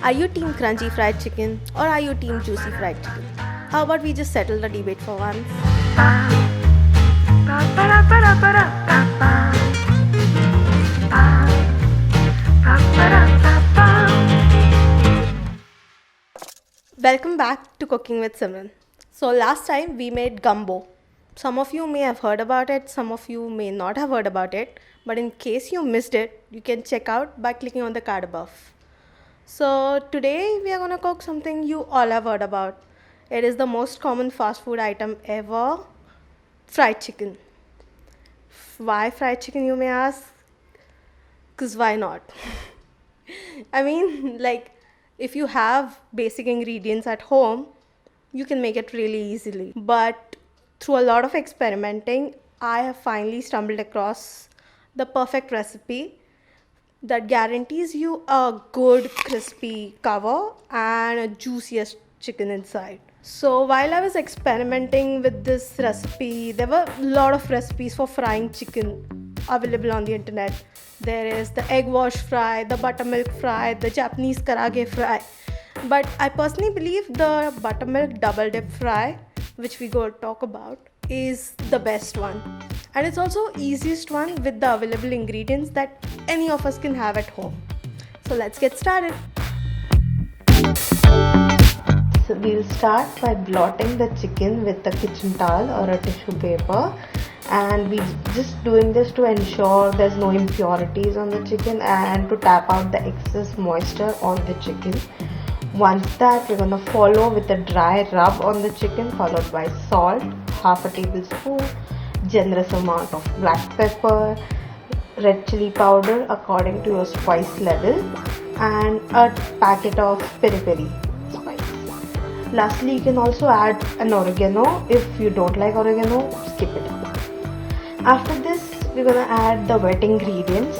Are you team crunchy fried chicken or are you team juicy fried chicken? How about we just settle the debate for once? Welcome back to Cooking with Simran. So, last time we made gumbo. Some of you may have heard about it, some of you may not have heard about it, but in case you missed it, you can check out by clicking on the card above. So, today we are gonna cook something you all have heard about. It is the most common fast food item ever, fried chicken. Why fried chicken, you may ask? Because why not? I mean, like, if you have basic ingredients at home, you can make it really easily. But through a lot of experimenting, I have finally stumbled across the perfect recipe that guarantees you a good crispy cover and a juiciest chicken inside. So while I was experimenting with this recipe, there were a lot of recipes for frying chicken available on the internet. There is the egg wash fry, the buttermilk fry, the Japanese karage fry. But I personally believe the buttermilk double dip fry, which we go talk about, is the best one. And it's also easiest one with the available ingredients that any of us can have at home. So let's get started. So we'll start by blotting the chicken with a kitchen towel or a tissue paper, and we're just doing this to ensure there's no impurities on the chicken and to tap out the excess moisture on the chicken. Once that, we're gonna follow with a dry rub on the chicken followed by salt, half a tablespoon, generous amount of black pepper, red chili powder according to your spice level, and a packet of peri peri spice. Lastly, you can also add an oregano. If you don't like oregano, skip it. After this, we're gonna add the wet ingredients.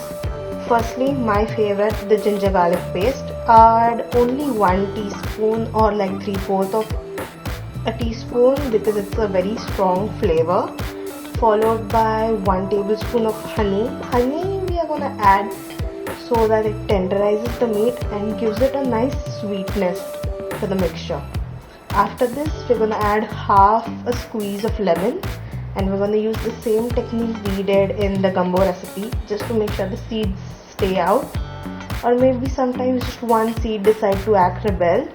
Firstly, my favorite, the ginger garlic paste. Add only 1 teaspoon or like 3/4 of a teaspoon because it's a very strong flavor. Followed by 1 tablespoon of honey. Honey we are gonna add so that it tenderizes the meat and gives it a nice sweetness to the mixture. After this, we're gonna add half a squeeze of lemon, and we're gonna use the same technique we did in the gumbo recipe just to make sure the seeds stay out, or maybe sometimes just one seed decide to act rebel.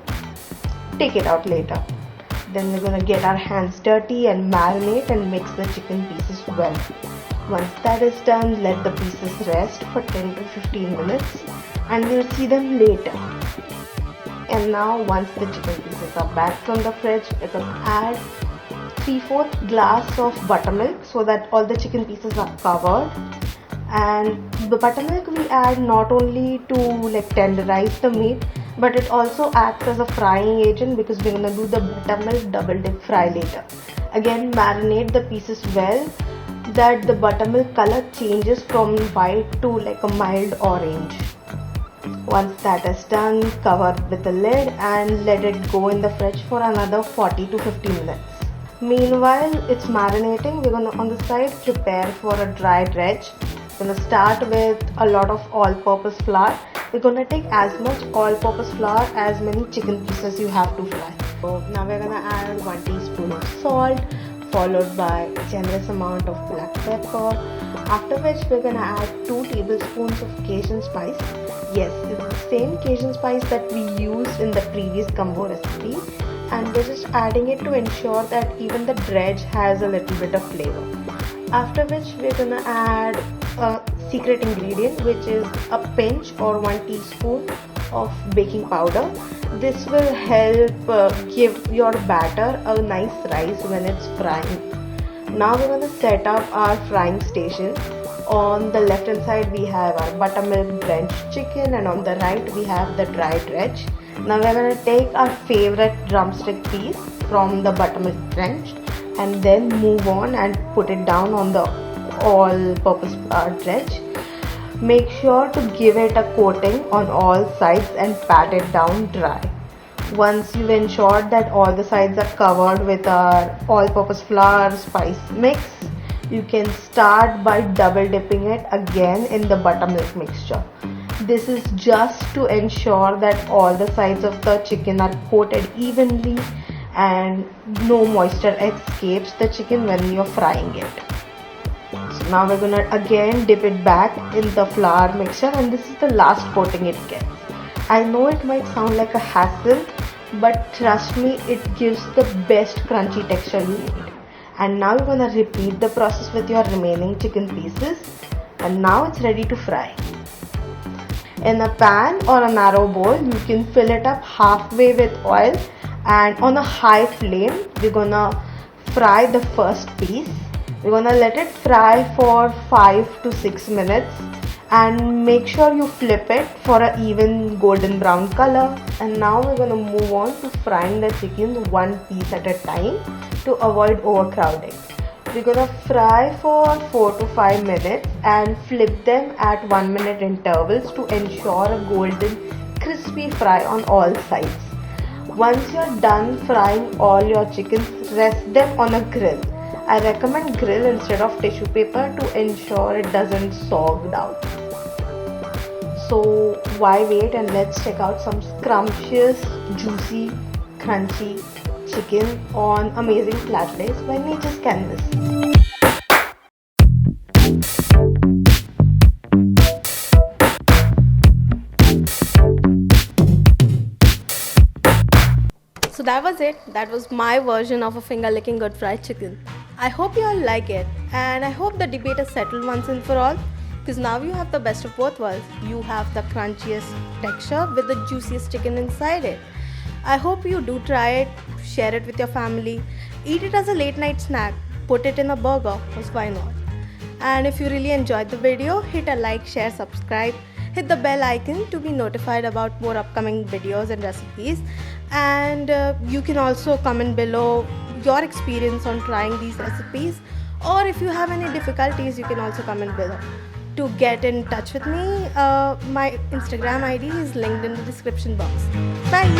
Take it out later. Then we're gonna get our hands dirty and marinate and mix the chicken pieces well. Once that is done, let the pieces rest for 10 to 15 minutes and we'll see them later. And now once the chicken pieces are back from the fridge, we're gonna add 3/4 glass of buttermilk so that all the chicken pieces are covered. And the buttermilk we add not only to like tenderize the meat, but it also acts as a frying agent because we're gonna do the buttermilk double dip fry later. Again, marinate the pieces well that the buttermilk color changes from white to like a mild orange. Once that is done, cover with a lid and let it go in the fridge for another 40 to 50 minutes. Meanwhile, it's marinating. We're gonna on the side prepare for a dry dredge. We're gonna start with a lot of all-purpose flour. We're gonna take as much all-purpose flour as many chicken pieces you have to fry. So now we're gonna add 1 teaspoon of salt, followed by a generous amount of black pepper. After which we're gonna add 2 tablespoons of Cajun spice. Yes, it's the same Cajun spice that we used in the previous gumbo recipe, and we're just adding it to ensure that even the dredge has a little bit of flavor. After which we're gonna add a secret ingredient, which is a pinch or 1 teaspoon of baking powder. This will help give your batter a nice rise when it's frying. Now we're gonna set up our frying station. On the left hand side we have our buttermilk drenched chicken, and on the right we have the dry dredge. Now we're gonna take our favorite drumstick piece from the buttermilk drenched and then move on and put it down on the all-purpose flour dredge. Make sure to give it a coating on all sides and pat it down dry. Once you've ensured that all the sides are covered with our all-purpose flour spice mix, you can start by double dipping it again in the buttermilk mixture. This is just to ensure that all the sides of the chicken are coated evenly and no moisture escapes the chicken when you're frying it. So now we're gonna again dip it back in the flour mixture, and this is the last coating it gets. I know it might sound like a hassle, but trust me, it gives the best crunchy texture you need. And now you're gonna repeat the process with your remaining chicken pieces, and now it's ready to fry. In a pan or a narrow bowl, you can fill it up halfway with oil, and on a high flame we're gonna fry the first piece. We're gonna let it fry for 5 to 6 minutes, and make sure you flip it for an even golden brown color. And now we're gonna move on to frying the chicken one piece at a time to avoid overcrowding. We're gonna fry for 4 to 5 minutes and flip them at 1 minute intervals to ensure a golden crispy fry on all sides. Once you're done frying all your chickens, rest them on a grill. I recommend grill instead of tissue paper to ensure it doesn't sog down. So why wait, and let's check out some scrumptious, juicy, crunchy chicken on amazing flat lays by Nature's Canvas. So that was it. That was my version of a finger licking good fried chicken. I hope you all like it, and I hope the debate is settled once and for all, because now you have the best of both worlds. You have the crunchiest texture with the juiciest chicken inside it. I hope you do try it, share it with your family, eat it as a late night snack, put it in a burger, because why not? And if you really enjoyed the video, hit a like, share, subscribe, hit the bell icon to be notified about more upcoming videos and recipes. And you can also comment below your experience on trying these recipes, or if you have any difficulties, you can also comment below. To get in touch with me, my Instagram ID is linked in the description box. Bye.